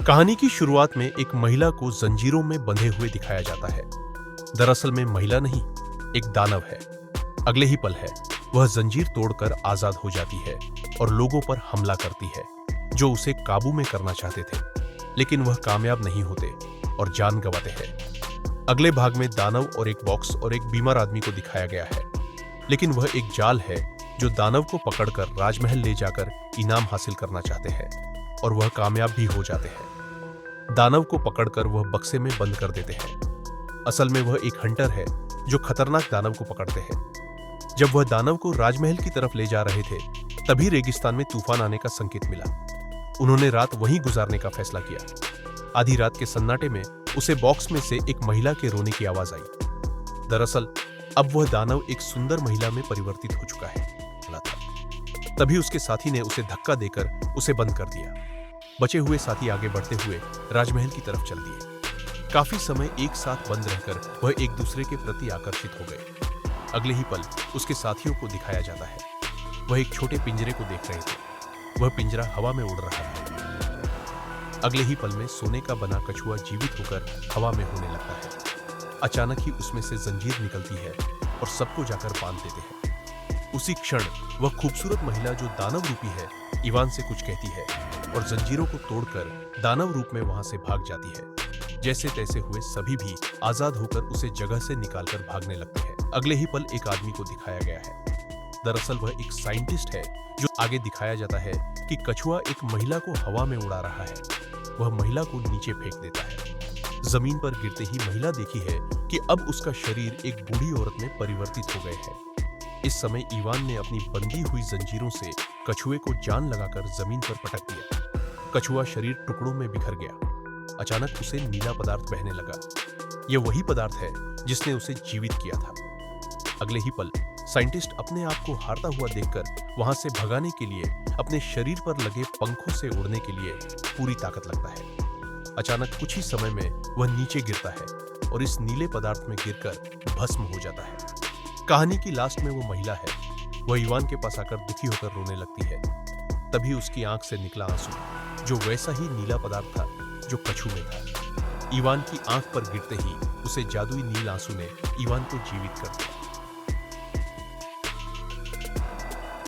कहानी की शुरुआत में एक महिला को जंजीरों में बंधे हुए दिखाया जाता है। दरअसल में महिला नहीं, एक दानव है। अगले ही पल है वह जंजीर तोड़कर आजाद हो जाती है और लोगों पर हमला करती है जो उसे काबू में करना चाहते थे, लेकिन वह कामयाब नहीं होते और जान गंवाते हैं। अगले भाग में दानव और एक बॉक्स और एक बीमार आदमी को दिखाया गया है, लेकिन वह एक जाल है जो दानव को पकड़कर राजमहल ले जाकर इनाम हासिल करना चाहते हैं और वह कामयाब भी हो जाते हैं। दानव को पकड़कर वह बक्से में बंद कर देते हैं। असल में वह एक हंटर है जो खतरनाक दानव को पकड़ते हैं। जब वह दानव को राजमहल की तरफ ले जा रहे थे, तभी रेगिस्तान में तूफान आने का संकेत मिला। उन्होंने रात वहीं गुजारने का फैसला किया। आधी रात के सन्नाटे में उसे बॉक्स में से एक महिला के रोने की आवाज आई। दरअसल अब वह दानव एक सुंदर महिला में परिवर्तित हो चुका है। तभी उसके साथी ने उसे धक्का देकर उसे बंद कर दिया। बचे हुए साथी आगे बढ़ते हुए राजमहल की तरफ चल दिए। काफी समय एक साथ बंद रहकर वह एक दूसरे के प्रति आकर्षित हो गए। अगले ही पल उसके साथियों को दिखाया जाता है। वह एक छोटे पिंजरे को देख रहे थे। वह पिंजरा हवा में उड़ रहा था। अगले ही पल में सोने का बना कछुआ जीवित होकर हवा में होने लगता है। अचानक ही उसमें से जंजीर निकलती है और सबको जाकर बांध देते हैं। उसी क्षण वह खूबसूरत महिला जो दानव रूपी है, इवान से कुछ कहती है और जंजीरों को तोड़कर दानव रूप में वहां से भाग जाती है। जैसे तैसे हुए सभी भी आजाद होकर उसे जगह से निकालकर भागने लगते हैं। अगले ही पल एक आदमी को दिखाया गया है। दरअसल वह एक साइंटिस्ट है। जो आगे दिखाया जाता है कि कछुआ एक महिला को हवा में उड़ा रहा है। वह महिला को नीचे फेंक देता है। जमीन पर गिरते ही महिला देखी है कि अब उसका शरीर एक बूढ़ी औरत में परिवर्तित हो गए हैं। इस समय इवान ने अपनी बंधी हुई जंजीरों से कछुए को जान लगाकर जमीन पर पटक दिया। कछुआ शरीर टुकड़ों में बिखर गया। अचानक उसे नीला पदार्थ बहने लगा। यह वही पदार्थ है जिसने उसे जीवित किया था। अगले ही पल साइंटिस्ट अपने आप को हारता हुआ देखकर वहां से भगाने के लिए अपने शरीर पर लगे पंखों से उड़ने के लिए पूरी ताकत लगता है। अचानक कुछ ही समय में वह नीचे गिरता है और इस नीले पदार्थ में गिरकर भस्म हो जाता है। कहानी की लास्ट में वो महिला है। वह इवान के पास आकर दुखी होकर रोने लगती है। तभी उसकी आंख से निकला आंसू, जो वैसा ही नीला पदार्थ था जो कछु में था। इवान की आंख पर गिरते ही उसे जादुई नील आंसू ने इवान को जीवित कर दिया।